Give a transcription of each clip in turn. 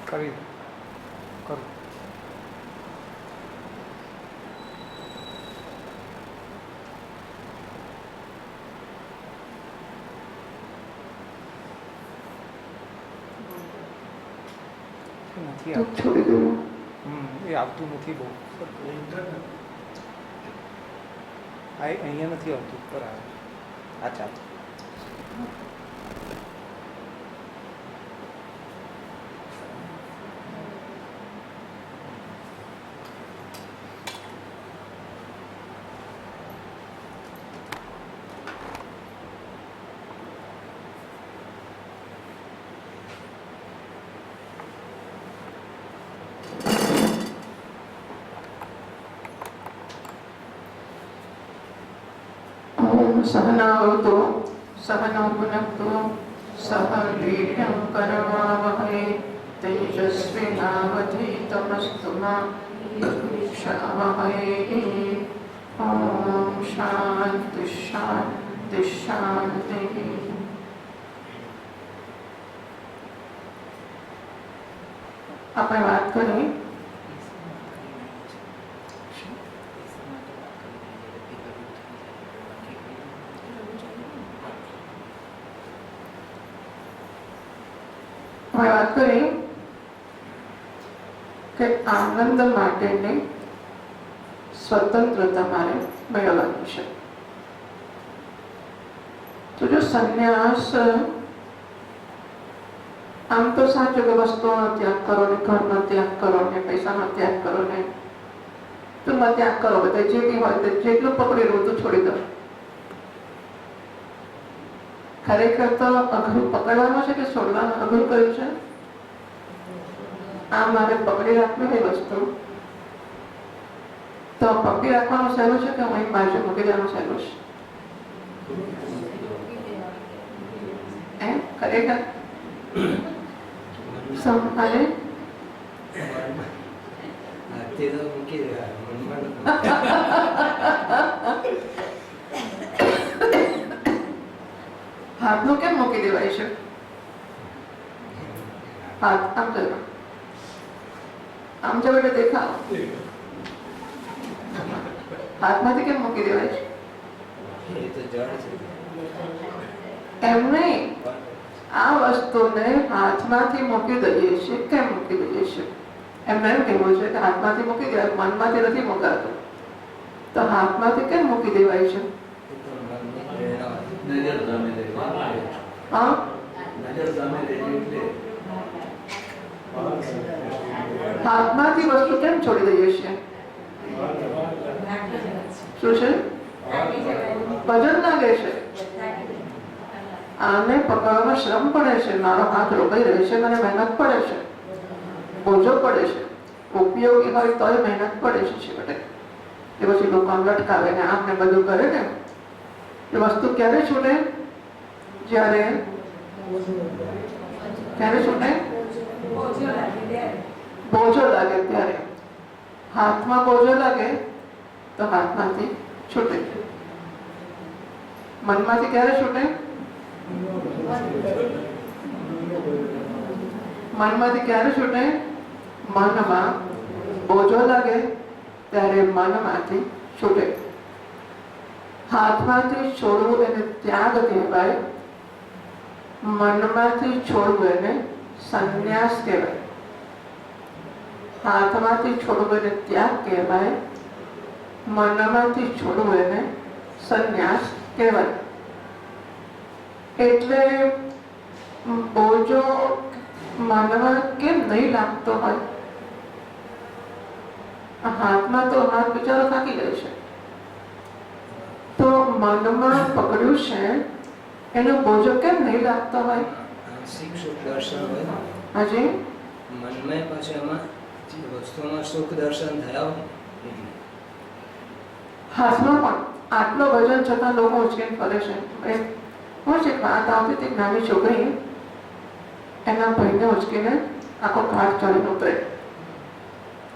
કરી કરો. નથી આવતું. એ આવતું નથી બહુ. અહીંયા નથી આવતું ઉપર આવે. આ ચાલો. सहनावतु सहनौ भुनक्तु सह वीर्यं करवावहै तेजस्विनावधीतमस्तु मा विद्विषावहै. ॐ शान्ति शान्ति शान्तिः. આપણે વાત કરી કે આનંદ માટેની સ્વતંત્રતા મારે મેળવવાની છે. તો જો સંન્યાસ આમ તો સાચું કે વસ્તુઓનો ત્યાગ કરો ને ઘરનો ત્યાગ કરો ને પૈસાનો ત્યાગ કરો ને તું ત્યાગ કરો, બધા જે બી હોય તે જેટલું પકડી રહ્યું તો છોડી દો. ખરેખર તો અઘરું પકડવાનું છે કે છોડવાનું અઘરું કર્યું છે? આ મારે પકડી રાખવી એ વસ્તુ તો પકડી રાખવાનું સહેલું છે કે અહીં બાજુ મૂકી દેવાનું સહેલું છે? એમ ખરેખર સંભાળે હાથનું કેમ મૂકી દેવાય છે? હાથ આમ જવા આમ જવા એટલે દેખાવ હાથમાંથી કેમ મૂકી દેવાય છે? એમ નહીં, આ વસ્તુને હાથમાંથી મૂકી દઈએ છીએ. કેમ મૂકી દઈએ છીએ? એમને એમ કહેવું છે કે હાથમાંથી મૂકી દેવાય, મનમાંથી નથી મુકાતું. તો હાથમાંથી કેમ મૂકી દેવાય છે? હાથમાંથી વસ્તુ કેમ છોડી દઈએ છીએ? શું છે? વજન લાગે છે. આને પકડવામાં શ્રમ પડે છે, મારો હાથ રોકાઈ રહ્યો છે, મને મહેનત પડે છે, બોજો પડે છે. ઉપયોગી હોય તોય મહેનત પડે છે છેવટે. એ પછી લોકો લટકાવે ને આમ ને બધું કરે ને એ વસ્તુ ક્યારે છૂટે? જ્યારે છૂટે? બોજો લાગે ત્યારે. હાથમાં બોજો લાગે તો હાથમાંથી છૂટે. મનમાંથી ક્યારે છૂટે? મનમાંથી ક્યારે છૂટે? મનમાં બોજો લાગે ત્યારે મનમાંથી છૂટે. હાથમાંથી છોડવું એને ત્યાગ કહેવાય, મનમાંથી છોડવું એને સંન્યાસ કહેવાય. હાથમાંથી છોડવું એને ત્યાગ કહેવાય, મનમાંથી છોડવું એને સંન્યાસ કહેવાય. એટલે બોજો મનમાં કેમ નહીં લાગતો હોય? હાથમાં તો હાથ બિચારો થાકી જાય છે, તો મનમાં પકડ્યું છે એનો બોજો કેમ નહીં લાગતો હોય? હાજી મનમાં પાછું એમાં વસ્તુમાં સુખ દર્શન થયા હોય. હાથમાં પણ આટલો વજન છતાં લોકો ઉચકીને ફરે છે. હું છે વાત આવતી હતી, નાની છોકરી એના ભાઈને ઉચકીને આખો ઘાટ ચડીને ઉતરે.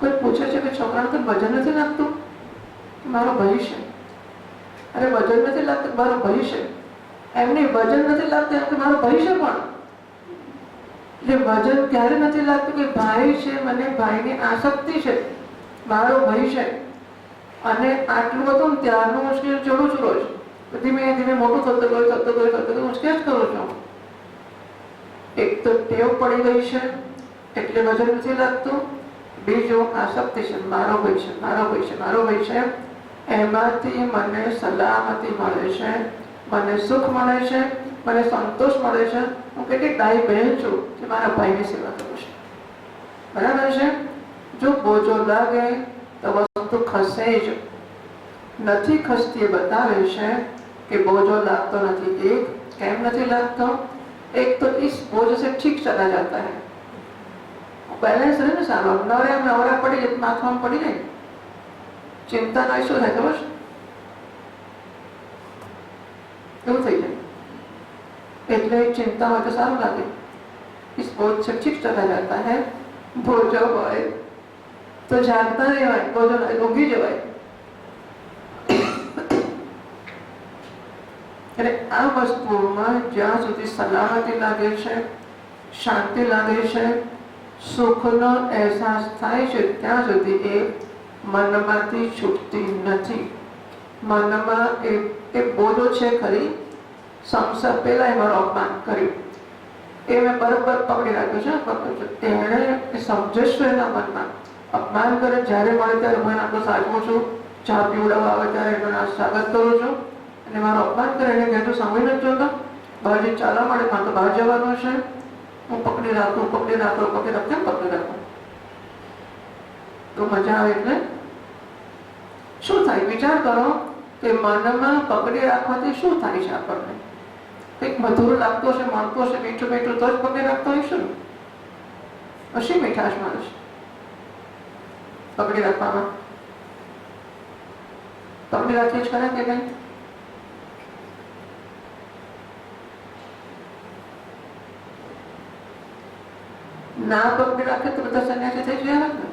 કોઈ પૂછે છે કે છોકરાને તો વજન નથી લાગતું? મારો ભાઈ છે. અરે વજન નથી લાગતું મારો ભય છે, એમની વજન નથી લાગતું એમ કે મારો ભય છે. પણ એટલે વજન ક્યારે નથી લાગતું કે ભાઈ છે, મને ભાઈની આસક્તિ છે, મારો ભય છે. અને આટલું બધું ત્યારનું હું ચડું છું રોજ, ધીમે ધીમે મોટું થતું ગયું હું સ્કેચ કરું છું. એક તો ટેવ પડી ગઈ છે એટલે વજન નથી લાગતું. બીજું આસક્તિ છે, મારો ભય છે, મારો ભય છે, મારો ભય છે. એમાંથી મને સલામતી મળે છે, મને સુખ મળે છે, મને સંતોષ મળે છે. હું કેટલી ડાઈ બહેન છું કે મારા ભાઈની સેવા કરું છું. બરાબર છે. જો બોજો લાગે તો વસ્તુ ખસે જ નથી. ખસતી એ બતાવે છે કે બોજો લાગતો નથી. એક કેમ નથી લાગતો? एक तो इस बोझ से ठीक चला जाता है, बैलेंस रहे ना सारा नवरा में नवरा पड़ी जब माथा में पड़ी नहीं चिंता ना ऐसा है खबर એવું થઈ જાય. એટલે ચિંતા હોય તો સારું લાગે. इस बोझ से ठीक चला जाता है. बोझो હોય તો જાગતા રહેવાય, બોજો ઊંઘી જવાય. એટલે આ વસ્તુઓમાં જ્યાં સુધી સલામતી લાગે છે, શાંતિ લાગે છે, સુખનો અહેસાસ થાય છે, ત્યાં સુધી એ મનમાંથી છૂટતી નથી. મનમાં એ બોજો છે ખરી. સંસાર પહેલા મારું અપમાન કર્યું એ મેં બરોબર પકડી રાખ્યું છે. એણે સમજે છે એના મનમાં અપમાન કરે, જ્યારે મળે ત્યારે હું આટલું સાચવું છું, ચા પીવડાવવા આવે ત્યારે એનું સ્વાગત કરું છું. અને મારું અપમાન કરે એને કહેતું સાંભળી નથી જોતો, બહાર જે ચાલવા મળે માં તો બહાર જવાનું છે, હું પકડી રાખું કેમ પકડી રાખું તો મજા આવે. એટલે શું થાય વિચાર કરો કે મનમાં પકડી રાખવાથી શું થાય છે? આપણને કંઈક મધુર લાગતો હશે, મળતો હશે, મીઠું મીઠું તો જ પકડી રાખતો હોઈશું ને. હશે મીઠાશ માણસ પકડી રાખવામાં. પકડી રાખીએ જ ખરા કે નહીં? ના પકડી રાખે તો બધા સન્યાસી થઈ ગયા ને.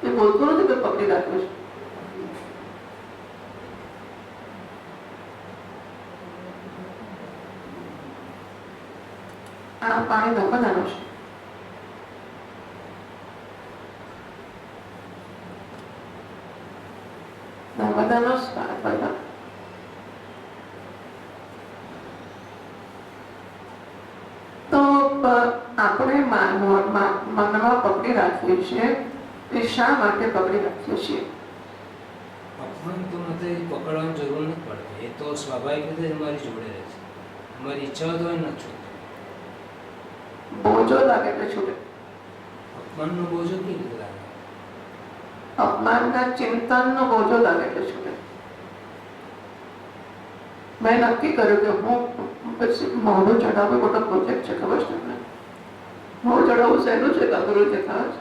એ બોલતો નથી કે પકડી રાખ્યું છે. આ પાણી નર્મદાનું છે. નર્મદાનો તો આપણે મનમાં પકડી રાખીએ છીએ. એ શા માટે પકડી રાખીએ છીએ? અપમાન તો નથી પકડવાની જરૂર નથી પડતી. એ તો સ્વાભાવિક રીતે અમારી જોડે રહે છે. અમારી ઈચ્છા તો નથી છૂટતી. બોજો લાગે એટલે છૂટે. અપમાનનો બોજો કેવી રીતે લાગે? અપમાનના ચિંતનનો બોજો લાગે એટલે છૂટે. મેં નક્કી કર્યું કે હું મોઢું ચડાવવું મોટો પ્રોજેક્ટ છે. ખબર છે તમને? મોઢું ચડાવવું સહેલું છે, અઘરું છે. ખબર છે?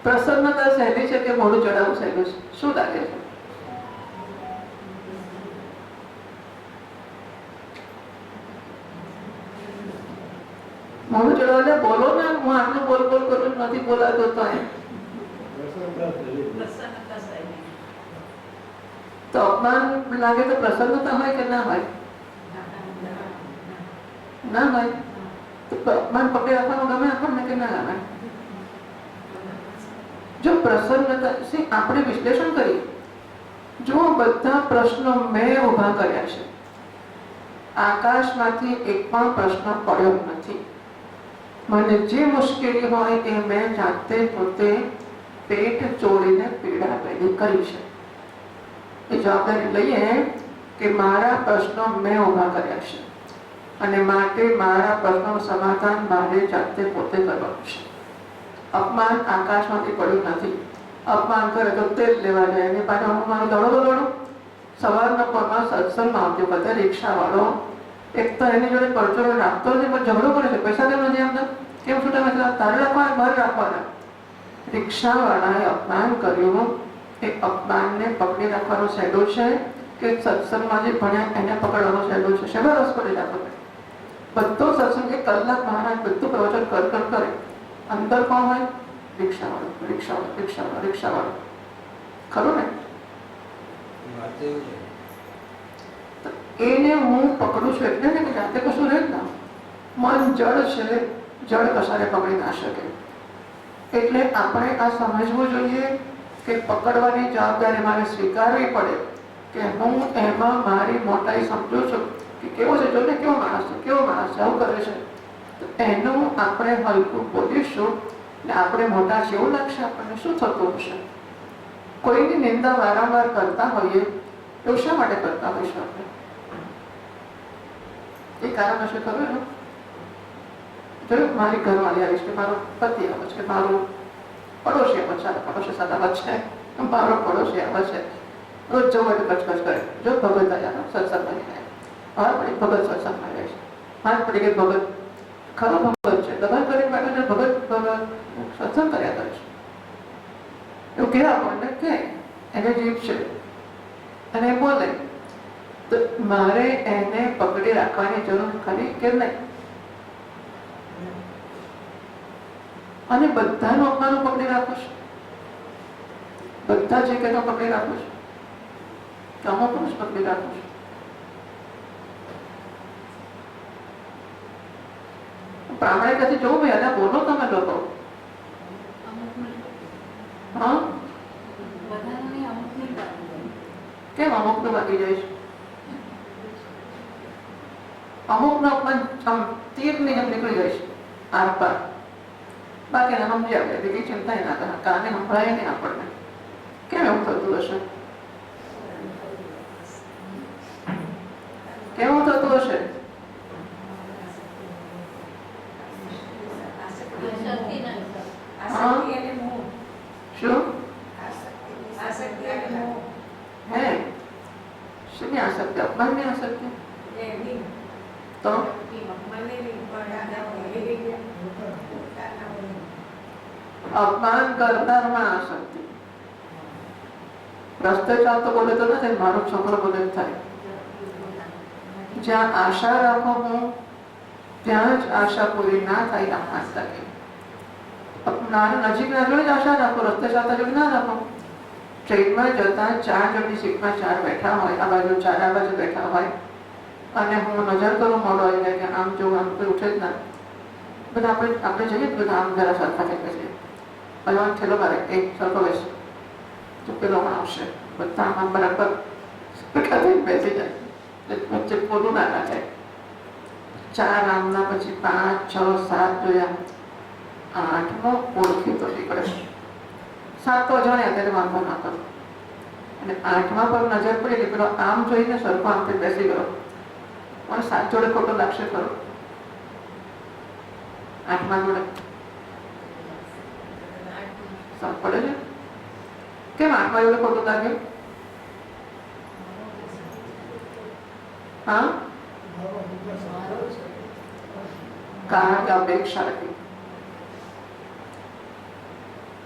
પ્રસન્નતા સહેલી છે કે મોઢું ચડાવવું સહેલું છે? શું લાગે છે? મોઢું ચડાવવા બોલો ને. હું આટલું બોલ કરું નથી બોલાતો તો તો અપમાન લાગે તો પ્રસન્નતા હોય કે ના હોય? ના હોય. તો અપમાન પકડી રાખવાનું ગમે આપણને કે ના ગમે? જો પ્રસન્નતા આપણે વિશ્લેષણ કરીએ, જો બધા પ્રશ્નો મેં ઉભા કર્યા છે, આકાશમાંથી એક પણ પ્રશ્ન પડ્યો નથી. મને જે મુશ્કેલી હોય એ મેં જાતે પોતે પેટ ચોળીને પીડા પેદી કરી છે. એ જવાબદારી લઈએ કે મારા પ્રશ્નો મેં ઉભા કર્યા છે અને માટે મારા પ્રશ્નોનું સમાધાન મારે જાતે પોતે કરવાનું છે. અપમાન આકાશમાંથી પડ્યું નથી. અપમાન કરે તો તેલ લેવા જાય અને પાછા હું મારું દડો. સવારના પરમાં સત્સંગમાં આવજો બધા રિક્ષાવાળો એક તો એની જોડે પરચો રાખતો નથી પણ ઝઘડો કરે છે. પૈસા કેમ નથી આપતા? કેમ છૂટા નથી? તારે રાખવાના બહાર રાખવાના. રિક્ષાવાળાએ અપમાન કર્યું. એ અપમાનને પકડી રાખવાનો સહેલો છે કે સત્સંગમાં જે ભણ્યા એને પકડવાનો સહેલો છે? શેમાં રસ પડે છે આપણને? બધો સત્સંગ 1 કલાક મહારાજ બધું પ્રવચન કરે. અંદર કોણ હોય? રિક્ષાવાળો. ખરું ને? વાત તો એવું છે. તો એને હું પકડું છું એટલે ને કે જાતે કશું રહે જ ના. મન જળ છે, જળ કશાને પકડી ના શકે. એટલે આપણે આ સમજવું જોઈએ કે પકડવાની જવાબદારી મારે સ્વીકારવી પડે કે હું એમાં મારી મોટાઈ સમજુ છું કે કેવો છે, જો ને કેવો માણસ છે, આવું કરે છે. તો એનું આપણે હલકું બોલીશું ને આપણે મોટા છે એવું લાગશે. આપણને શું થતું હશે? કોઈની નિંદા વારંવાર કરતા હોઈએ એવું શા માટે કરતા હોઈશું આપણે? એ કારણ હશે ખબર ને? જોયું, મારી ઘરવાળી આવીશ કે મારો પતિ આવે છે, મારું પડોશી આવે છે, પડોશી સાથે આવે છે, મારો પડોશી આવે છે, રોજ જવું એટલે કચકચ કરે. જો ભગત આવ્યા સત્સંગમાં હા પડી ભગત સત્સંગમાં રહે છે, હાથ પડી ગઈ ભગત ખરો ભગત છે, દબાણ કરીને બેઠો છે ભગત સત્સંગ કર્યા કરે છે એવું કે આપણને કે એને જીભ છે અને બોલે. તો મારે એને પકડી રાખવાની જરૂર ખરી કે નહીં? અને બધાનું અપમાનું પકડી રાખું છું, બધા જે કે પકડી રાખું છું, અમુક પુરુષ પકડી રાખું છું. પ્રામાણિકતાથી જોવું ભાઈ, અને બોલો તમે લોકો. હા કેમ અમુક નું બાકી જાય છે? અમુક નો અપમાન તીર ની જેમ નીકળી જાય છે આર પાર. બાકી સમજી આવે બીજી ચિંતા ના કરે, કાને સંભળાય નહીં આપણને. કેમ એવું થતું હશે? કેવું થતું હશે? શું હે? શેની આસક્તિ? અપમાનની આસક્તિ? તો અપમાન કરનારમાં આસક્તિ. રસ્તે ચાલતો બોલે તો નથી, મારો છોકરો બોલે થાય. જ્યાં આશા રાખો હું ત્યાં જ આશા પૂરી ના થાય. અપમાન લાગે નજીક ના જોડે જ આશા રાખો, રસ્તે ચાલતા જોડે ના રાખો. ટ્રેનમાં જતા 4 જણની સીટમાં 4 બેઠા હોય, આ બાજુ 4 આ બાજુ બેઠા હોય, અને હું નજર કરું મોડો આવી જાય કે આમ જોઉં, આમ કોઈ ઉઠે જ ના. બધા આપણે જઈએ બધા આમ જરા સરખા થઈ બેસીએ. ભગવાન થેલો મારે એક સરખો બેસ તો પેલો આવશે, બધા આમ બરાબર સરખા થઈને બેસી જાય, વચ્ચે પોલું ના નાખે. 4 આમના પછી 5, 6, 7 જોયા, 8મો ઓળખી તો નીકળે. 7 તો જાણ્યા ત્યારે વાંધો ના કરો, અને 8મા પર નજર પડી કે પેલો આમ જોઈને સરખો આમ બેસી ગયો. મને 7 જોડે ખોટો લાગશે ખરો? 8મા જોડે સાત પડે છે. કેમ 8મા જોડે ખોટું લાગ્યું? હા, કારણ કે અપેક્ષા હતી.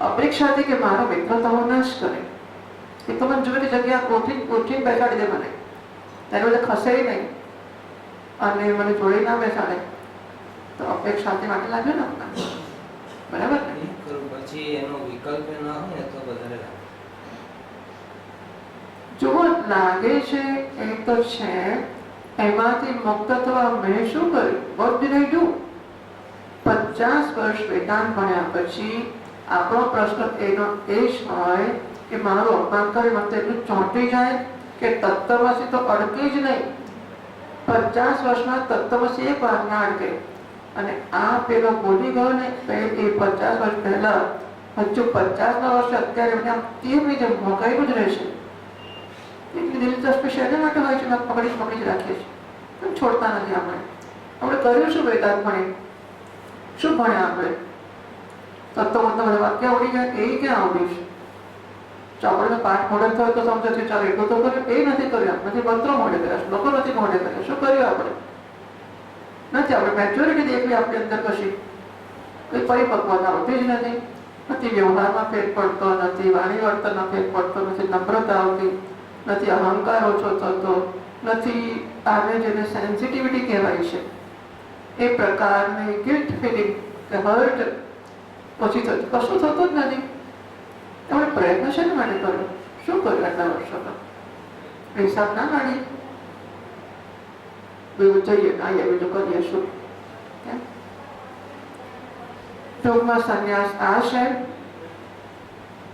અપેક્ષાથી કે મારો મિત્ર તો નાશ કરે, એ તો મને જોઈને જગ્યા ગોઠવીને બેસાડી દે, મને ત્યારે બધે ખસે નહીં અને મને જોડે ના બેસાડે. તો અપેક્ષાથી માટે લાગ્યો ને આપણને, બરાબર ને? પછી એનો વિકલ્પ ના હોય ને તો વધારે લાગે. જો લાગે છે એ તો છે, એમાંથી મુક્ત થવા મેં શું કર્યું? What did I do? 50 વર્ષ વેદાંત ભણ્યા પછી આપણો પ્રશ્ન એનો એ જ હોય કે મારું અપમાન કરી મને એટલું ચોંટી જાય કે તત્વમસી તો અડકે જ નહીં. 50 વર્ષમાં તત્વમસી એક વાર ના અડકે. અને આ પેલો બોલી ગયો ને એ 50 વર્ષ પહેલા, હજુ 50મા વર્ષે અત્યારે મને આમ તીરની જેમ ભોંકાયેલું જ રહેશે. એટલી દિલચસ્પી શેના માટે હોય છે? પકડી જ રાખીએ છીએ, કેમ છોડતા નથી આપણે. આપણે કર્યું શું વેદાંત ભણી? શું ભણ્યા આપણે? તત્વમતના બધા વાક્ય આવડી જાય, એ ક્યાં આવડી છે? આપણે પાઠ મોડે થયો તો સમજો કે ચાલો એટલું તો કર્યું, એ નથી કર્યું. નથી મંત્રો મોડે કર્યા, શ્લોકો નથી મોડે કર્યા. શું કર્યું આપણે? નથી. આપણે મેચ્યોરિટી દેખવી આપણી અંદર કશી કોઈ પરિપક્વતા હોતી જ નથી. નથી વ્યવહારમાં ફેર પડતો, નથી વાણી વર્તનમાં ફેર પડતો, નથી નમ્રતા આવતી, નથી અહંકાર ઓછો થતો, નથી આને જેને સેન્સિટિવિટી કહેવાય છે એ પ્રકારની ગિલ્ટ ફિલિંગ કે હર્ટ ઓછી થતી, કશું થતું જ નથી. આપણે પ્રયત્ન શેના માટે કર્યો? શું કર્યું આટલા વર્ષોમાં? હિસાબ ના કાઢીએ? બીજું જઈએ આવીએ, બીજું કરીએ શું? કેમ? ટૂંકમાં સંન્યાસ આ છે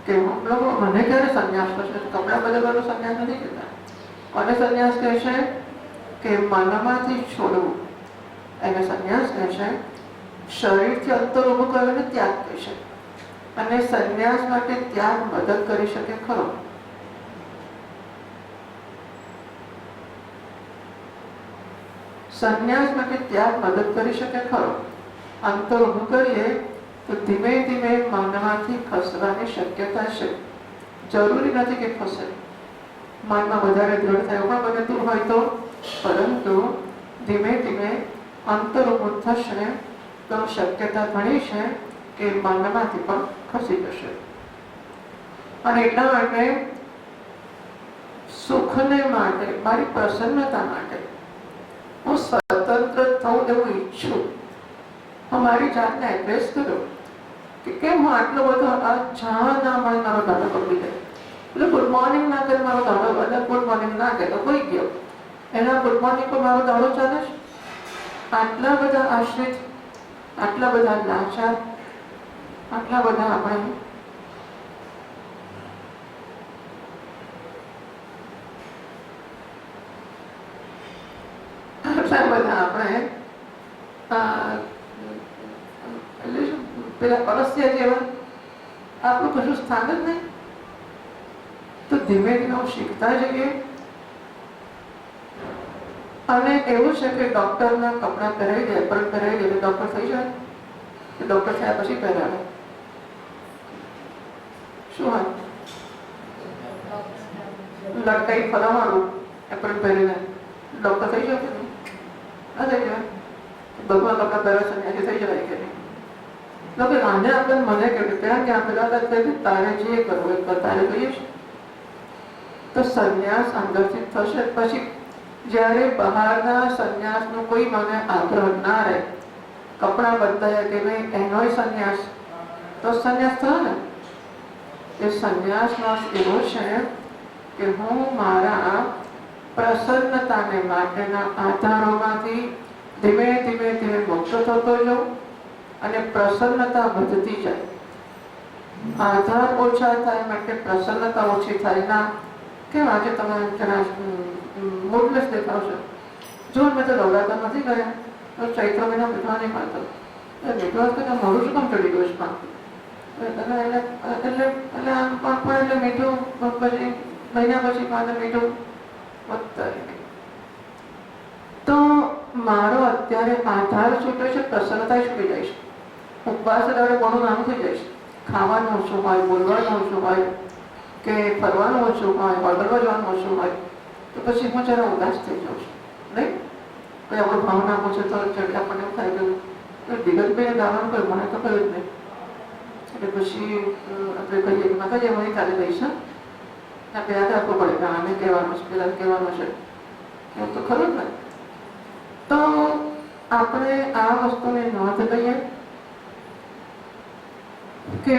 કે લોકો મને ક્યારે સંન્યાસ થશે? કપડા બદલવાનો સંન્યાસ નથી કહેતા. કોને સંન્યાસ કહે છે? કે મનમાંથી છોડવું એને સંન્યાસ કહે છે. શરીરથી અંતર ઊભું કરવાને ત્યાગ કહે છે. અને સંન્યાસ માટે ત્યાગ મદદ કરી શકે ખરો? સંન્યાસ માટે ત્યાગ મદદ કરી શકે ખરો? અંતર ઊભું કરીએ તો ધીમે ધીમે મનમાંથી ખસવાની શક્યતા છે. જરૂરી નથી કે ખસે, મનમાં વધારે દ્રઢ થાય પણ બનતું હોય તો, પરંતુ ધીમે ધીમે અંતર ઊભું થશે તો શક્યતા ઘણી છે કે મનમાંથી પણ ખસી જશે. અને એટલા માટે સુખને માટે, મારી પ્રસન્નતા માટે હું સ્વતંત્ર થવું એવું ઈચ્છું. હું મારી જાતને એડ્રેસ કરું કે કેમ હું આટલો બધો આ ચા ના મળે મારો દાડો પકડી જાય. એટલે ગુડ મોર્નિંગ ના કરે મારો દાડો, એટલે ગુડ મોર્નિંગ ના કહે તો હોઈ ગયો. એના ગુડ મોર્નિંગ પર મારો દાડો ચાલે છે. આટલા બધા આશ્રિત, આટલા બધા લાચાર, આટલા બધા આપણે પેલા પરસ્યા જેવા, આપણું કશું સ્થાન જ નહીં. તો ધીમે ધીમે શીખતા જઈએ. અને એવું છે કે ડોક્ટરના કપડા પહેરાવી દે, એપ્રન પહેરાવી દે એટલે ડોક્ટર થઈ જાય. ડોક્ટર થયા પછી પહેરાવે શું હોય? લટકાઈ ફરવાનું એપ્રન પહેરીને ડોક્ટર થઈ જાય કે નહીં? ના થઈ જાય. ભગવાન કપડા પહેરે છે ત્યાંથી થઈ જવાય કે નહીં? લોકો આને આપણે મને કહ્યું ત્યાં કે આપેલા તારે જે કરવું એ તારે કહીએ છીએ. તો સંન્યાસ અંદરથી થશે. પછી જ્યારે બહારના સંન્યાસનો કોઈ મને આગ્રહ ના રહે, કપડા બદલાયા કે નહીં એનોય સંન્યાસ, તો સંન્યાસ થયો ને. એ સંન્યાસનો એવો છે કે હું મારા પ્રસન્નતાને માટેના આધારોમાંથી ધીમે ધીમે ધીમે મુક્ત થતો જાઉં અને પ્રસન્નતા વધતી જાય. આધાર ઓછા થાય માટે પ્રસન્નતા ઓછી થાય. ના કેમ આજે તમે જરા મૂડલેસ દેખાવશો? જો મેં તો નવરાત્ર નથી ગયા, તો ચૈત્ર મહિના મીઠવા નહીં મળતો. મીઠવા તો મોડું શું કામ ચડી ગયું છે? એટલે મીઠું પછી મહિના પછી પાછળ મીઠું વધતા. તો મારો અત્યારે આધાર છૂટે છે, પ્રસન્નતા છૂટી જાય છે. ઉપવાસ દાડે ઘણું નાનું થઈ જાય છે. ખાવાનું ઓછું હોય, બોલવાનું ઓછું હોય, કે ફરવાનું ઓછું હોય, હોટલમાં જવાનું ઓછું હોય, તો પછી હું જરા ઉદાસ થઈ જાઉં છું. નહીં કોઈ આપણો ભાવના પૂછે તો આપણને એવું થાય ગયું દિગંતભાઈને ગાવાનું કહ્યું, મને તો કહ્યું જ નહીં. એટલે પછી આપણે કહીએ કે માતાજી હું કાલે કહીશ. આપણે યાદ રાખવું પડે કે આને કહેવાનું છે, પેલા કહેવાનું છે, એવું તો ખરું જ ને. તો આપણે આ વસ્તુને નોંધ લઈએ કે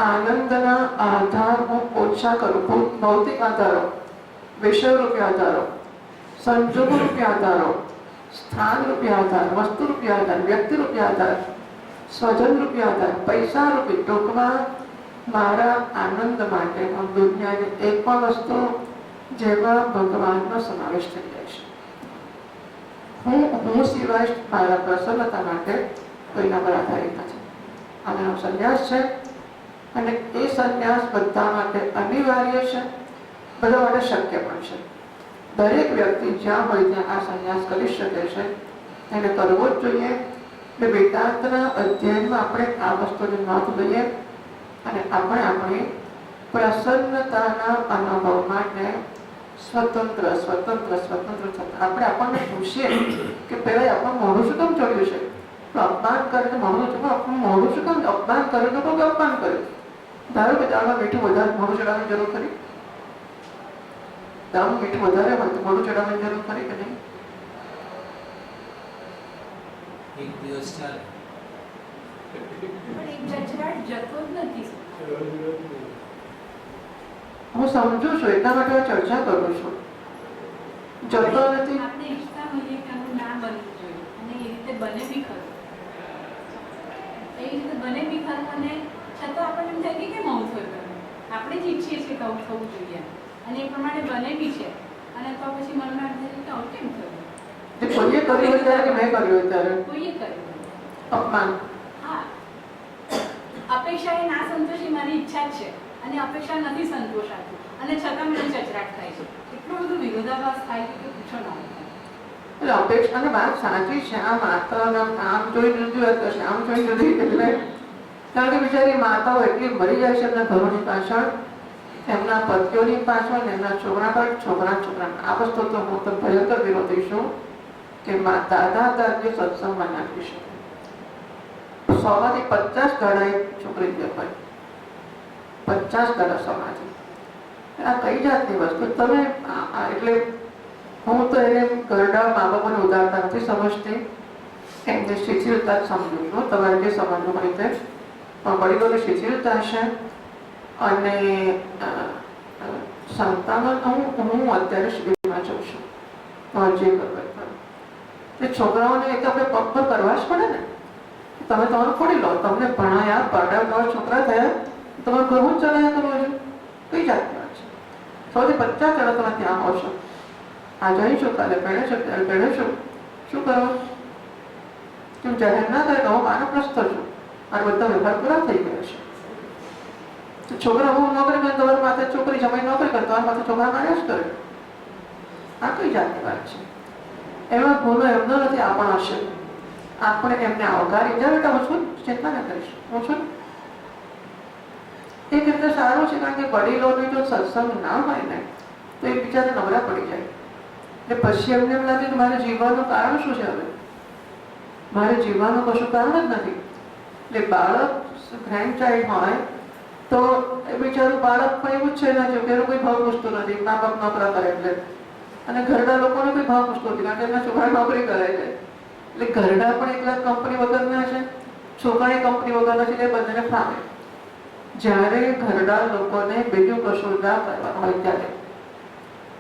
આનંદના આધાર હું ઓછા કરું. ભૌતિક આધારો, વિષયરૂપી આધારો, સંજોગોરૂપી આધારો, સ્થાનરૂપી આધાર, વસ્તુરૂપી આધાર, વ્યક્તિરૂપી આધાર, સ્વજનરૂપી આધાર, પૈસારૂપી, ટૂંકમાં મારા આનંદ માટે હું દુનિયાની એક પણ વસ્તુ જેમાં ભગવાનનો સમાવેશ થઈ જાય છે. હું સિવાય મારા પ્રસન્નતા માટે કોઈના પર આધારિત નથી. આનો સંન્યાસ છે. અને એ સંન્યાસ બધા માટે અનિવાર્ય છે, બધા માટે શક્ય પણ છે. દરેક વ્યક્તિ જ્યાં હોય ત્યાં આ સંન્યાસ કરી શકે છે, એને કરવો જ જોઈએ. એટલે વેદાંતના અધ્યયનમાં આપણે આ વસ્તુની નોંધ લઈએ અને આપણે આપણી પ્રસન્નતાના અનુભવ માટે સ્વતંત્ર થતા આપણને પૂછીએ કે પેલા આપણું મોઢું શું કામ ચડ્યું છે? તો અપમાન કરે મોઢું શું કામ? મોઢું શું કામ અપમાન કરે તો કોઈ અપમાન કરે. ધારો કે દાળમાં મીઠું વધારે, મોઢું ચડાવવાની જરૂર ખરી? દાળમાં મીઠું વધારે હોય તો મોઢું ચડાવવાની જરૂર ખરી કે નહીં? એક દિવસ ચાલે પણ એક જજરાટ જતો જ નથી. હું સમજુ છું, એટલા માટે હું ચર્ચા કરું છું. જતો નથી. આપણે ઈચ્છતા હોઈએ કે આનું ના બનવું જોઈએ અને એ રીતે બને બી ખરું. એ રીતે બને બી ખરું અને છતાં આપણને એમ થાય કે કેમ આવું થયું? આપણે જ ઈચ્છીએ છીએ કે આવું થવું જોઈએ અને એ પ્રમાણે બને બી છે અને તો પછી મનમાં એમ થાય કે આવું કેમ થયું? જે કોઈએ કર્યું હોય ત્યારે કે મેં કર્યું હોય ત્યારે કોઈએ કર્યું. અપમાન. હા, અપેક્ષા એ ના સંતોષી મારી ઈચ્છા જ છે અને અપેક્ષા નથી સંતોષાતી અને છતાં મને ચચરાટ થાય છે. એટલું બધું વિરોધાભાસ થાય છે કે પૂછો ના. એટલે અપેક્ષાની વાત સાચી છે. આ માતા આમ જોઈ રજૂઆત કરશે, આમ જોઈ જુદી એટલે કારણ કે બિચારી માતાઓ એટલી મરી જાય છે એમના ઘરોની પાછળ, એમના પતિઓની પાછળ, એમના છોકરા પર, છોકરા. આ વસ્તુ તો હું તો ભયંકર વિરોધી છું કે દાદા દાદી સત્સંગમાં નાખી શકે. 100 માંથી 50 ગાળા છોકરી દેખાય, 50 ગાળા 100 માંથી. આ કઈ જાતની વસ્તુ? તમે એટલે હું તો એને ઘરડા મા બાપોને ઉદારતા નથી સમજતી, એમને શિથિલતા જ સમજુ છું. તમારે જે સમજવું હોય તે, પણ વડીલોની શિથિલતા છે અને સંતાનો. હું અત્યારે શિબિરમાં જાઉં છું, તો જે કરવા એ છોકરાઓને એ તો આપણે પગ પર કરવા જ પડે ને. તમે તમારું ફોડી લો, તમને ભણાયા પાડ્યા, છોકરા થયા, તમારું ઘરનું જ ચલાયા કરવું છે. કઈ જાતની વાત છે? 100 થી 50 જણા તમે ત્યાં આવશો, આ જઈશું, કાલે પહેણીશું, ત્યારે પહેણીશું. શું કરો? તું જાહેર ના થાય તો હું વાનપ્રસ્થ છું, મારા બધા વ્યવહાર પૂરા થઈ ગયા છે. છોકરા હું નોકરી કરે, તમારી માથે છોકરી સમય નોકરી કરે, તમારી માથે છોકરા માર્યા જ કરે. આ કઈ જાતની વાત છે? એમાં ગુનો એમનો નથી, આપણ હશે. આપણે એમને આવકારી જાય બેટા, હું છું, ચિંતા ના કરીશ, હું છું. એક રીતે સારું છે, કારણ કે વડીલોની જો સત્સંગ ના હોય ને તો એ બિચારા નવરા પડી જાય. એટલે પછી એમને એમ લાગે કે મારે જીવવાનું કારણ શું છે? હવે મારે જીવવાનું કશું કારણ જ નથી. એટલે બાળક ગ્રેન્ડ ચાઇલ્ડ હોય તો એ બિચારું બાળક પણ એવું જ છે ને, જો કે એનો કોઈ ભાવ પૂછતું નથી, મા બાપ નોકરા કરે એટલે. અને ઘરડા લોકોને કોઈ ભાવ પૂછતો નથી, કારણ કે એમના છોકરા નોકરી કરે છે. એટલે ઘરડા પણ એકલા કંપની વગરના છે, છોકરાની કંપની વગરના છે, એટલે બંનેને ફાવે. જ્યારે ઘરડા લોકોને બીજું કશું ના કરવાનું હોય ત્યારે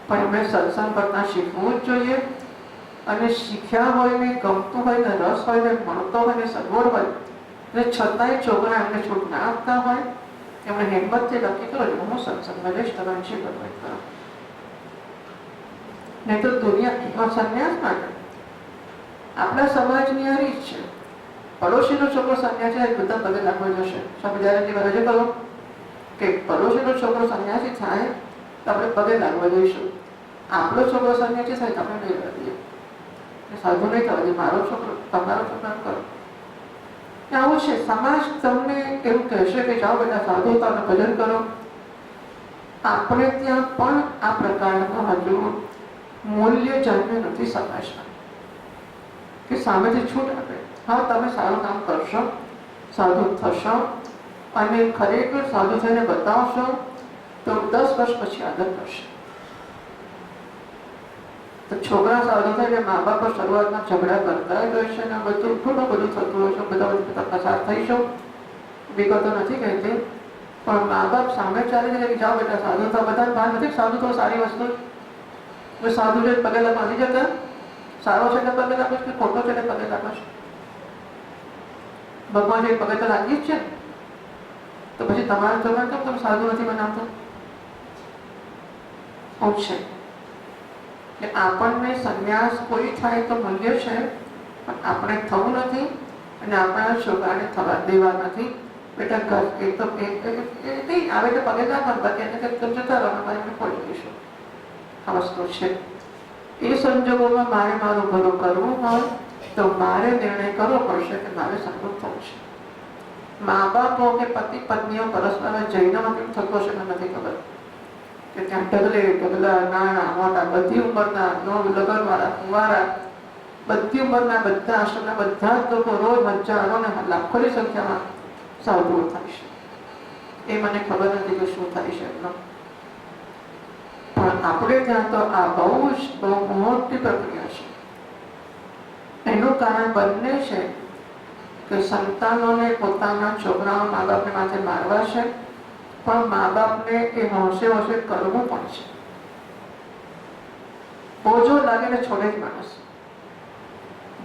પણ એમણે સત્સંગ કરતા શીખવું જ જોઈએ. અને શીખ્યા હોય ને, ગમતું હોય ને, રસ હોય ને, મળતો હોય ને, સગવડ હોય એટલે છતાંય છોકરા એમને છૂટ ના આપતા હોય, એમણે હિંમતથી નક્કી કરો હું સત્સંગમાં જઈશ, તમે જે કરવું કરો. નહીં તો દુનિયા સંન્યાસ માટે આપણા સમાજની આ રીત છે. પડોશીનો છોકરો સંન્યાસી બધા પગે લાગવા જશે. સ્વામિનારાયણજી મહારાજે કહ્યું કે પડોશીનો છોકરો સંન્યાસી થાય તો આપણે પગે લાગવા જઈશું, આપણો છોકરો સંન્યાસી થાય તો આપણે નહીં લાગીએ. સાધુ નહીં થવા દે, મારો છોકરો તમારો છોકરો કરો. આવું છે સમાજ. તમને એવું કહેશે કે જાઓ બેટા સાધુ તમે ભજન કરો. આપણે ત્યાં પણ આ પ્રકારનું હજુ મૂલ્ય જન્મ્યું નથી સમાજમાં કે સામેથી છૂટ આપે. હા, તમે સારું કામ કરશો, સાધુ થશો અને ખરેખર સાધુ થઈને બતાવશો તો 10 વર્ષ પછી આદર કરશે. તો છોકરા સાધુ થઈને મા બાપ શરૂઆતમાં ઝઘડા કરતા જ હોય છે ને બધું ઘણું બધું થતું હોય છે, બધા પસાર થઈશું. વિગતો નથી કહેતી, પણ મા બાપ સામે ચાલે છે કે જાઓ બેટા સાધુ થવા. બધા ભાન નથી સાધુ થવા સારી વસ્તુ. સાધુ છે પગે લાગવા નથી જતા, સારો છે એટલે પગે લાગો કે ખોટો છે એટલે પગે લાગો છો. ભગવાન જે પગે તો લાગી જ છે, તો પછી તમારા છોકરા કેમ તમે સાધુ નથી બનાવતા? છે કે આપણને સંન્યાસ કોઈ થાય તો મૂલ્ય છે, પણ આપણે થવું નથી અને આપણા છોકરાને થવા દેવા નથી. બેટા ઘર એ તો નહીં આવે તો પગે લાગવા, બાકી એને કંઈક તમે જતા રહો, એમને પડી દઈશું. આ વસ્તુ છે. એ સંજોગોમાં મારે મારું ઘરું કરવું હોય તો મારે નિર્ણય કરવો પડશે કે મારે સંગત થવું છે. મા બાપો કે પતિ પત્નીઓ પરસ્પર જૈનમાં કેમ થતો હશે મને નથી ખબર કે ત્યાં ઢગલા નાના મોટા બધી ઉંમરના લગ્નવાળા કુંવારા બધી ઉંમરના બધા આશ્રમના બધા જ લોકો રોજ હજારો ને લાખોની સંખ્યામાં સાધુઓ થાય છે. એ મને ખબર નથી કે શું થાય છે એમનો. પણ આપણે ત્યાં તો આ બહુ મોટી પ્રક્રિયા છે. એનું કારણ બંને છે કે સંતાનોને પોતાના છોકરાઓ મા બાપને માથે મારવા છે, પણ મા બાપને એ હોંશે હોંશે કરવું પણ છે. બોજો લાગે ને છોડે જ માણસ.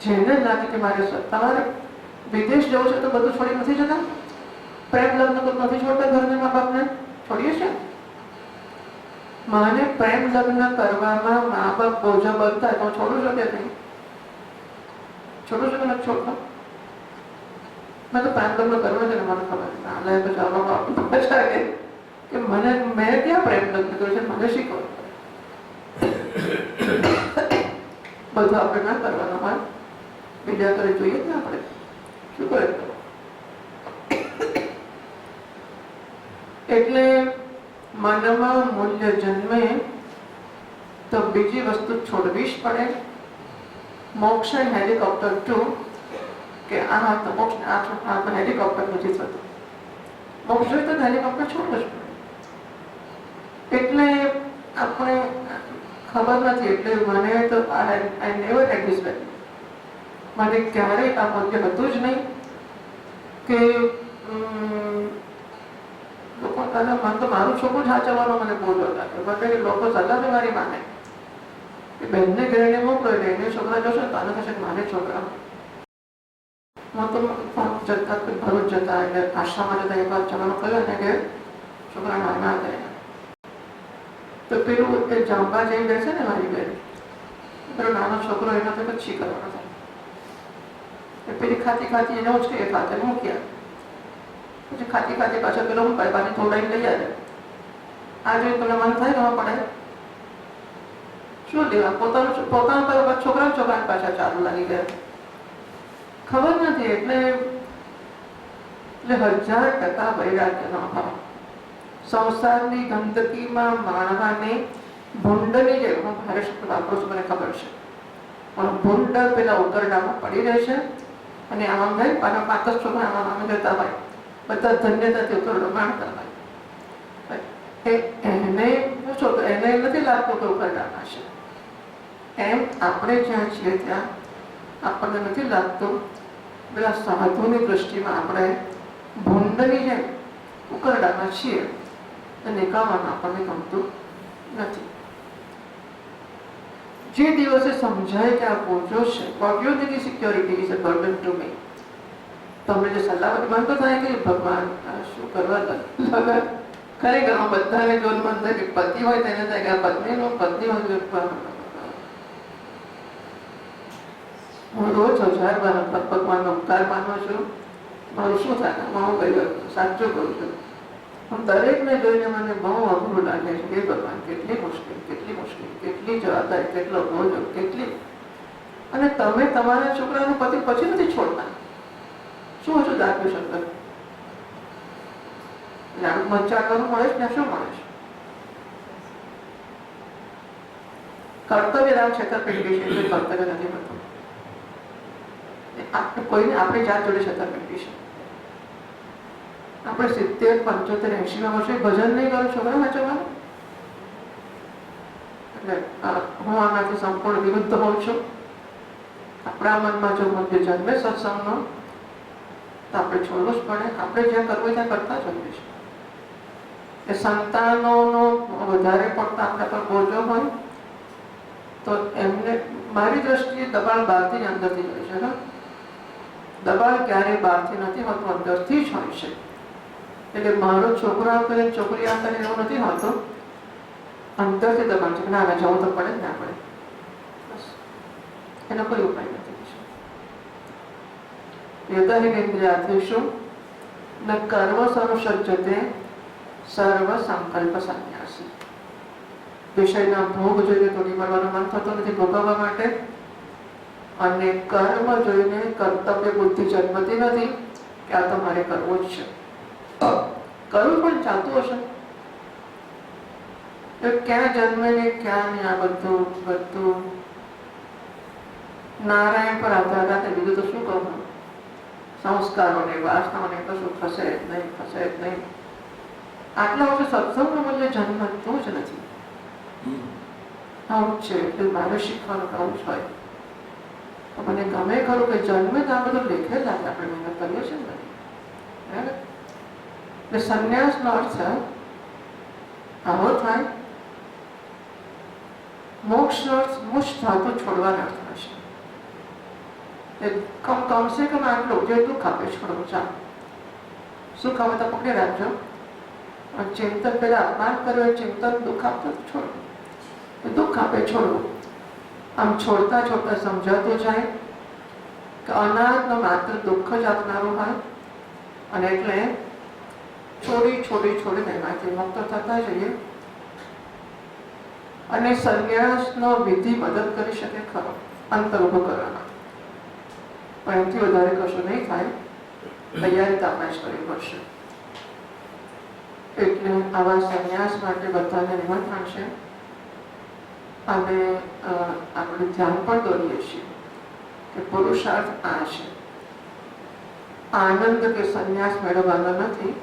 જેને લાગે કે મારે તમારે વિદેશ જવું છે તો બધું છોડી નથી જતા. પ્રેમ લગ્ન તો નથી છોડતા ઘરને મા બાપને છોડીએ છે. મને પ્રેમ લગ્ન કરવામાં મા બાપ બોજો બનતા તો છોડું છું કે નહીં? છોડું છું કે નથી છોડતા? મેં તો પ્રેમ લગ્ન કરવા છે ને મને ખબર ના તો ચાલો કે મને મેં ક્યાં પ્રેમ લગ્ન કર્યું છે મને શીખવું બધું આપણે ના કરવાનું હોય. બીજા કરે જોઈએ ને આપણે શું કરે. એટલે મનમાં મૂલ્ય જન્મે તો બીજી વસ્તુ છોડવી જ પડે. મોક્ષ હેલિકોપ્ટર 2 કે આ તો મોક્ષ આ હેલિકોપ્ટર નથી થતું. મોક્ષ જોઈએ તો હેલિકોપ્ટર છોડવું જ પડે. એટલે આપણે ખબર નથી. એટલે મને તો I never had this value. મને ક્યારેય આ મૂલ્ય હતું જ નહીં કે લોકો દાદા મને તો મારું છોકરું સાચવવાનો મને બહુ ડર લાગે. મને લોકો સલાહ મારી માને કે બહેનને ઘરે મોકલો એટલે એને છોકરા જોશે તો આને થશે માને છોકરા. હું તો જતા ભરૂચ જતા એટલે આશ્રમમાં જતા એક વાર જવાનું કહ્યું ને કે છોકરા નાના હતા તો પેલું એ જાંબા જઈ બેસે ને મારી બેન પેલો નાનો છોકરો એના તો પછી કરવાનો થાય. પેલી ખાતી ખાતી એને ઉચકે એ ખાતે મૂક્યા. પછી ખાતી ખાતી પાછળ પેલો હું પાછી થોડાઈ લઈ આવે. આ જોઈ તમને મન થાય ગવા પડે શું લેવા પોતાનું છોકરા છોકરાની પાછા ચાલુ લાગી ગયા. ખબર નથી. એટલે 1000% વૈરાગ્યનો અભાવ. સંસારની ગંદકીમાં માણવાને ભૂંડની જે હું ભારે શબ્દ વાપરું છું મને ખબર છે પણ ભૂંડ પેલા ઉતરડામાં પડી રહે છે અને આમ જાય પાછા 5 છોકરા આમ જતા હોય બધા ધન્યતાથી ઉતરડો માણતા હોય. એને નથી લાગતું કે ઉતરડામાં છે. એમ આપણે જ્યાં છીએ ત્યાં આપણને નથી લાગતું પેલા સાધુની દૃષ્ટિમાં આપણે ભૂંડની જેમ ઉકરડામાં છીએ. નિકાલવાનું આપણને ગમતું નથી. જે દિવસે સમજાય કે આ બોજો છે community security is a burden to me. તમને જે સલાહ મને તો થાય કે ભગવાન શું કરવા લગન ખરેખર બધાને જોન મન થાય કે પતિ હોય તેને થાય કે આ પત્નીનું પત્ની હોય. હું રોજ 1000 વાર ભગવાનનો ઉપકાર માનું છું. મારું શું થાય હું કહ્યું સાચું કહું છું. દરેકને જોઈને મને બહુ અઘરું લાગે છે કે ભગવાન કેટલી મુશ્કેલ કેટલી જવાબદારી કેટલો બોજો કેટલી. અને તમે તમારા છોકરાનું પતિ પછી નથી છોડતા. શું હજુ દાખ્યું શંકર મચ્ચા કરવું મળે છે ને શું મળે છે? કર્તવ્ય રામ છેતરપિંડી છે એટલે કર્તવ્ય નથી મળતું. કોઈને આપણી જાત જોડે છેતરપિંડી છે. આપણે 70, 75, 80 વર્ષે ભજન નહીં કરું છોકરા વાંચવાનું. એટલે હું આનાથી સંપૂર્ણ વિરુદ્ધ હોઉં છું. આપણા મનમાં જો મૂલ્ય જન્મે સત્સંગનો તો આપણે છોડવું જ પડે. આપણે જ્યાં કરવું ત્યાં કરતા જ હોઈએ છીએ. એ સંતાનોનો વધારે પડતા આપણા પર બોજો હોય તો એમને મારી દ્રષ્ટિએ દબાણ બહારથી જ અંદરથી હોય છે. દબાણ ક્યારેય બહારથી નથી હોતું અંદરથી જ હોય છે. એટલે મારો છોકરો આમ કરે છોકરી આમ કરે એવું નથી હોતું. અંદરથી દબાણ છે ના જવું તો પડે જ ના પડે. બસ એનો કોઈ ઉપાય નથી. યતહિન્દ્રિયાર્થેષુ ન કર્મ સંસજ્જતે સર્વ સંકલ્પ સંન્યાસી. વિષયના ભોગ જોઈને તોડી મળવાનું મન થતું નથી ભોગવવા માટે. અને કર્મ જોઈને કર્તવ્ય બુદ્ધિ જન્મતી નથી કે આ તો મારે કરવું જ છે. કરવું પણ ચાલતું હશે ક્યાં જન્મે ને ક્યાં ને આ બધું નારાયણ પર આધાર રાખે. બીજું તો શું કહું. સંસ્કારોને વાસનાઓને કશું ખસે જ નહીં. આટલા વર્ષે સત્સંગનું મૂલ્ય જન્મતું જ નથી. આવું છે એટલે મારે શીખવાનું આવું જ હોય. તો મને ગમે ખરું કે જન્મે તો આ બધું લેખે લાગે આપણે મહેનત કરીએ છીએ ને. એટલે સંન્યાસનો અર્થ આવો થાય મોક્ષનો મુક્ષ ધાતુ છોડવાના અર્થ હશે. કમ સે કમ આટલું જે દુઃખ આપે છોડવું. ચાલો સુખ આવે તો પકડી રાખજો. ચિંતન પેલા અપમાન કર્યો ચિંતન દુઃખ આપતું છોડવું. દુઃખ આપે છોડવું. આમ છોડતા છોડતા સમજાતું જાય કે અનાત્મ માત્ર દુઃખ જ આપનારું હોય અને એટલે છોડીને એમાંથી મુક્ત થતા જઈએ. અને સંન્યાસનો વિધિ મદદ કરી શકે ખરો અંતર ઉભો કરવાના, પણ એનાથી વધારે કશું નહીં થાય. તૈયારી તો આપણે જ કરવી પડશે. એટલે આવા સંન્યાસ માટે બધાને નિમંત્રણ છે. અને આપણે ધ્યાન પણ દોરીએ છીએ કે પુરુષાર્થ આ છે. આનંદ કે સંન્યાસ મેળવવાનો નથી,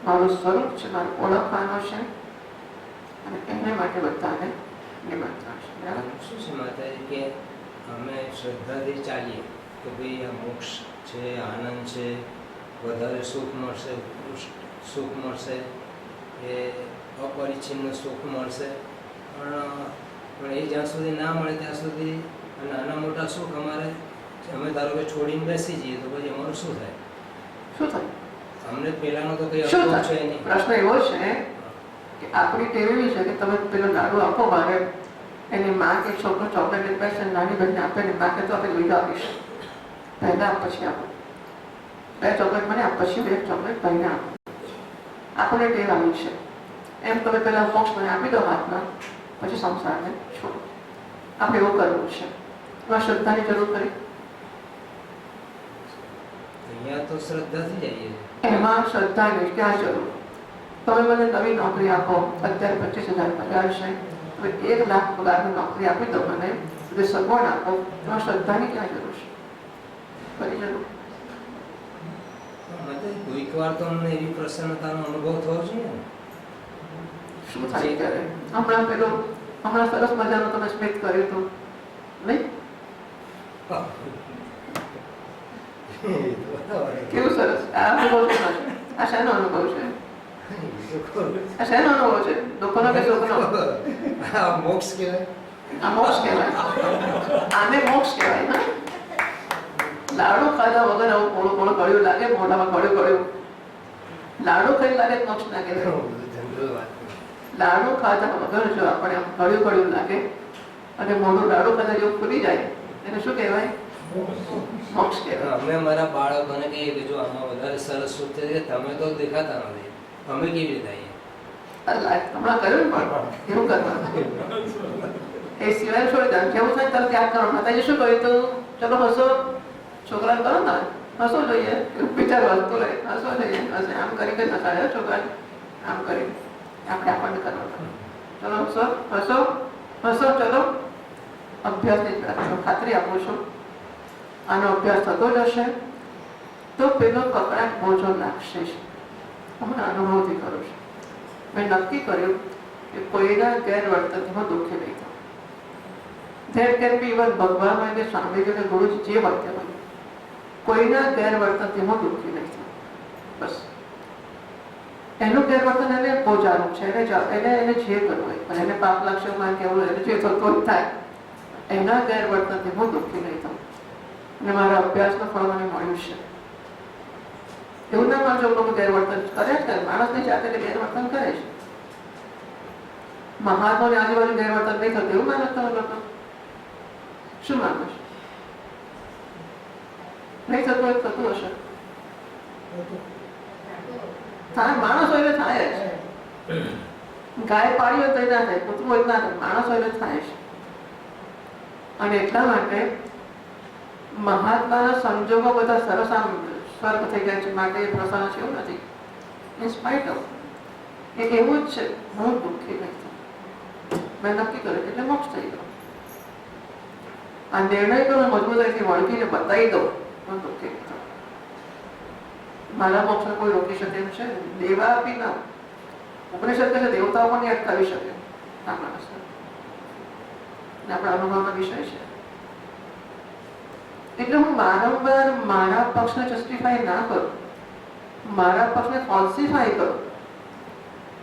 મારું સ્વરૂપ છે, મારે ઓળખવાનો છે અને એને માટે બધાને નિમંત્રણ છે. બરાબર? શું છે માતાજી કે અમે શ્રદ્ધાથી ચાલીએ કે ભાઈ આ મોક્ષ છે, આનંદ છે, વધારે સુખ મળશે, સુખ મળશે, એ અપરિચ્છિન્ન સુખ મળશે. પણ એ જ્યાં સુધી ના મળે ત્યાં સુધી નાના મોટા સુખ અમે ધારો કે છોડીને બેસી જઈએ તો પછી અમારું શું થાય? શું થાય? અમને પેલાનો તો કઈ શું અનુભવ છે થાય? નહીં. પ્રશ્ન એવો છે કે આપણી ટેવ એવી છે કે તમે પેલો લાડુ આપો મારે, એની માં કે છોકરો ચોકલેટ આપે, નાની બહેનને આપે ને માં કે તો આપણે બીજો આપીશ, પહેલા આપ પછી આપો. 2 ચોકલેટ મને આપ, પછી 1 ચોકલેટ ભાઈને આપો. આપણને ટેવ આવી છે. એમ તમે પેલા મોક્ષ મને આપી દો હાથમાં, પછી સંસારને છોડો. આપણે એવું કરવું છે. એમાં શ્રદ્ધાની જરૂર કરી. અહીંયા તો શ્રદ્ધાથી જઈએ છીએ. એમાં શ્રદ્ધાની ક્યાં જરૂર? તમે મને નવી નોકરી આપો, અત્યારે 25,000 પગાર છે, તમે 1 લાખ પગારની નોકરી આપી દો મને, એટલે સગવડ આપો, એમાં શ્રદ્ધાની ક્યાં જરૂર છે? કરી જરૂર. કોઈક વાર તો અમને એવી પ્રસન્નતાનો અનુભવ થવો જોઈએ ને. શું થાય ત્યારે? હમણાં સરસ મજાનું તમે સ્મિત કર્યું હતું નહીં? કેવું સરસ! આ અનુભવ છે. આ શેનો અનુભવ છે? આ શેનો અનુભવ છે? દુઃખનો કે સુખનો? મોક્ષ કહેવાય. આ મોક્ષ કહેવાય. આને મોક્ષ કહેવાય. હા, લાડુ ખાધા વગર આવું પોળું પોળું ગળ્યું લાગે, મોઢામાં ગળ્યું. લાડુ ખાઈ લાગે મોક્ષ ના કહેવાય. લાડુ ખાધા વગર જો આપણે આમ ગળ્યું લાગે અને મોઢું લાડુ ખાધા જેવું ફૂલી જાય, એને શું કહેવાય? મોક્ષ કહેવાય. અમે અમારા બાળકોને કહીએ કે જો આમાં વધારે સરસ સુખ છે, તમે તો દેખાતા નથી, અમે કેવી રીતે આવીએ? હમણાં કર્યું ને પણ એવું કરવાનું. એ સિવાય છોડી દે. કેવું થાય તારે ત્યાગ કરવાનું. માતાજી શું કહ્યું તું? ચલો હસો, છોકરાને કરો ને હસો જોઈએ, વિચાર વસ્તુ લે, હસો જોઈએ, હસે આમ કરી કે નસાડે છોકરાને, આમ કરી આપણે આપણને કરવાનું. ચલો હસો હસો હસો, ચલો અભ્યાસની જ વાત છું, ખાતરી આપું છું આનો અભ્યાસ થતો જ હશે તો પેલો કકડાટ બોજો લાગશે જ. હમણાં અનુભવથી કરું છું. મેં નક્કી કર્યું કે કોઈના ગેરવર્તનથી દુઃખી નહીં થવું. ધેર કેન બી ઇવન ભગવાન હોય કે સ્વામીજી કે ગુરુજી જે હોય તે હોય, કોઈના ગેરવર્તનથી દુઃખી નહીં થવું. બસ એનું ગેરવર્તન એને બોજાનું છે, એને જે કરવું હોય, પણ એને પાપ લાગશે માં કેવું, એને જે થતું થાય એના ગેરવર્તનથી દુઃખી નહીં થવું. અને મારા અભ્યાસનું ફળ મને મળ્યું છે. એવું ના માનજો લોકો ગેરવર્તન કરે છે, માણસની જાતે ગેરવર્તન કરે છે. મહાત્માની આજુબાજુ ગેરવર્તન નહીં થતું એવું માનો તમે લોકો? શું માનો છો? નહીં થતું હોય થતું હશે. થાય, માણસ હોય એટલે થાય જ. ગાય પાડી હોય તો ના થાય, કૂતરું હોય ના થાય, માણસ હોય એટલે થાય છે. અને એટલા માટે મહાત્માના સંજોગો બધા સરસ આમ સ્વર્ગ થઈ ગયા છે માટે એ પ્રસન્ન છે એવું નથી. ઇન્સ્પાઇટ ઓફ એ એવું જ છે, હું દુઃખી નહીં થઉં. મેં નક્કી કર્યું એટલે મોક્ષ થઈ ગયો. આ નિર્ણય કરો મજબૂતાઈથી વળગીને બતાવી દો, હું દુઃખી નહીં થઉં. મારા મોક્ષને કોઈ રોકી શકે એમ છે? દેવા આપી ના ઉપનિષદ કહે છે દેવતાઓ પણ નહીં અટકાવી શકે આ માણસને. આપણા અનુભવનો વિષય છે. એટલે હું વારંવાર મારા પક્ષને જસ્ટિફાય ના કરું, મારા પક્ષને ફોલ્સિફાય કરું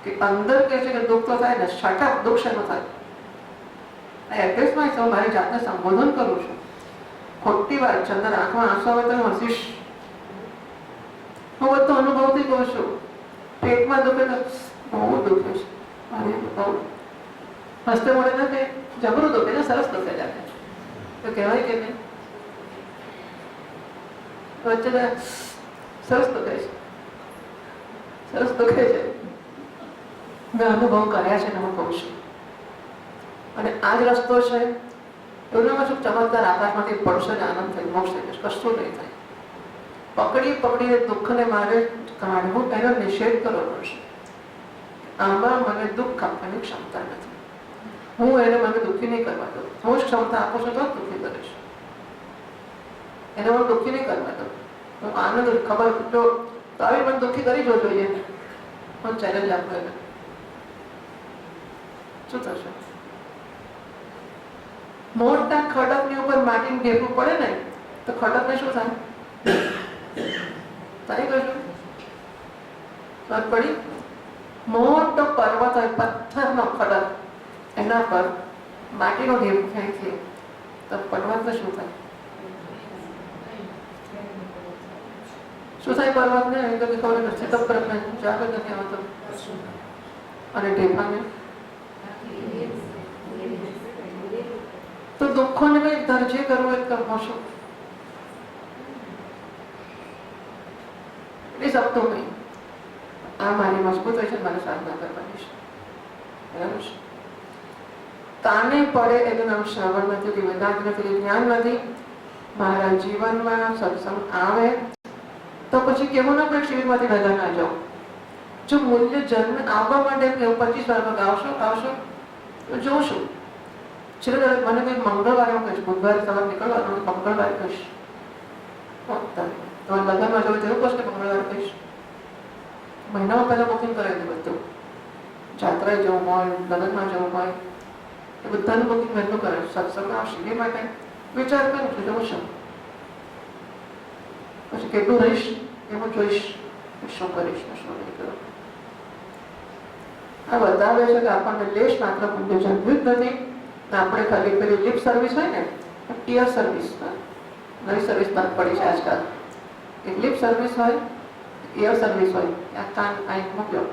કે અંદર કહે છે કે દુઃખ તો થાય ને, શટઅપ, દુઃખ શેનું થાય? આ એડ્રેસમાં હું મારી જાતને સંબોધન કરું છું. ખોટી વાત છે, અંદર આંખમાં આંસુ આવે તો હું હસીશ. હું બધું અનુભવથી કહું છું. પેટમાં દુખે તો બહુ દુખે છે, મારે બહુ હસતે મળે ને કે જબરું દુખે છે, સરસ દુખે લાગે તો કહેવાય કે નહીં? વચ્ચે સરસ દુખે છે, સરસ દુખે છે. મેં અનુભવ કર્યા છે ને હું કહું છું. અને આ જ રસ્તો છે. એવડામાં શું ચમત્કાર આકાશમાંથી પડશે ને આનંદ થઈ મોક્ષ થઈ જશે, કશું નહીં થાય. પકડીને દુઃખને મારે કાઢવું, એનો નિષેધ કરવાનો છે. આમાં મને દુઃખ આપવાની ક્ષમતા નથી. હું એને મને દુઃખી નહીં કરવા દઉં. હું જ ક્ષમતા આપું છું તો જ દુઃખી કરીશ. એને હું દુઃખી નહીં કરવા દઉં. હું આનંદ ખબર જો તો આવી મને દુઃખી કરી જો જોઈએ. હું ચેલેન્જ આપું એને. શું થશે? મોટા ખડકની ઉપર માટીને ભેગું પડે ને તો ખડકને શું થાય? તારી કશું પડી? મોટો પર્વત હોય, પથ્થરનો ખડક, એના પર માટીનો ઢેર ફેંકીએ તો પર્વતને શું થાય? શું થાય પર્વતને? એમ તો ખબર નથી. તબરકને જાગ જ નથી આવતો. અને ઢેફાને તો દુઃખોને કંઈ દરજે કરવું એ કરવો શું? એ શકતું નહીં. આ મારી મજબૂત હોય છે, મારે સાધના કરવાની છે. બરાબર છે? તાને પડે એનું નામ શ્રવણ નથી, વેદાંત નથી, જ્ઞાન નથી. મારા જીવનમાં સત્સંગ આવે તો પછી કેવું ના પડે શિબિરમાંથી ભેગા ના જાઓ. જો મૂલ્ય જન્મ આવવા માટે 25 વારમાં આવશો તો જોઉં છું. છેલ્લે મને કંઈ મંગળવારે હું કહીશ, બુધવારે સવારે નીકળવાનું, મંગળવારે કહીશ. તમારે લગ્નમાં જવું તેવું કહીશ કે મંગળવારે કહીશ. મહિનામાં પહેલા બુકિંગ કરાવી દઉં બધું. જાત્રાએ જવું હોય, લગ્નમાં જવું હોય, એ બધાનું બુકિંગ વહેલું કરે. સત્સંગમાં શિબિર માટે વિચાર કરું છું, જવું છું. પછી કેટલું રહીશ એ હું જોઈશ, શું કરીશ ને શું નહીં કરું. આ બતાવે છે કે આપણને લેશ માત્ર પુણ્ય જન્મ્યું જ નથી. આપણે ખાલી પેલી લિપ સર્વિસ હોય ને, ઈયર સર્વિસ, નવી સર્વિસ બંધ પડી છે આજકાલ. એક લિપ સર્વિસ હોય, ઈયર સર્વિસ હોય. આ કાન આંખ મૂક્યો,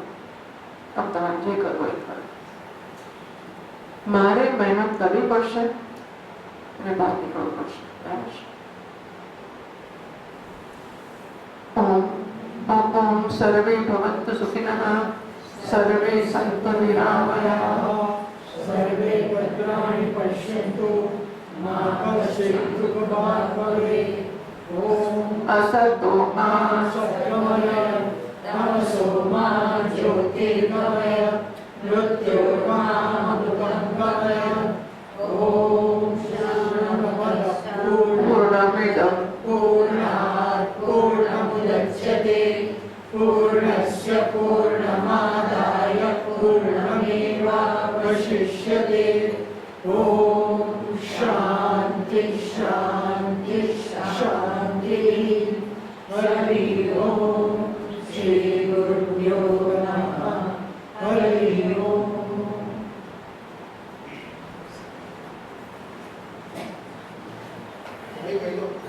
તમે તમારે જે કરવું એ કરો. મારે મહેનત કરવી પડશે અને બહાર નીકળવું પડશે. બરાબર છે? ઓમ સર્વે ભવન્તુ સુખિનઃ, સર્વે સંતુ નિરામયાઃ, सर्वे भद्राणि पश्यन्तु मा कश्चित् दुःखभाग् भवेत्. ॐ असतो मा सत्गमय तमसो मा ज्योतिर्गमय मृत्योर्मामृतं गमय. ॐ शान्तिः. पूर्णमिदं पूर्णात् पूर्णमुदच्यते पूर्णस्य पूर्णमादाय पूर्णमेवावशिष्यते. ॐ शान्ति शान्ति शान्तिः. हरि ओम. श्री गुरुभ्यो नमः. हरि ओम. થઈ ગયું.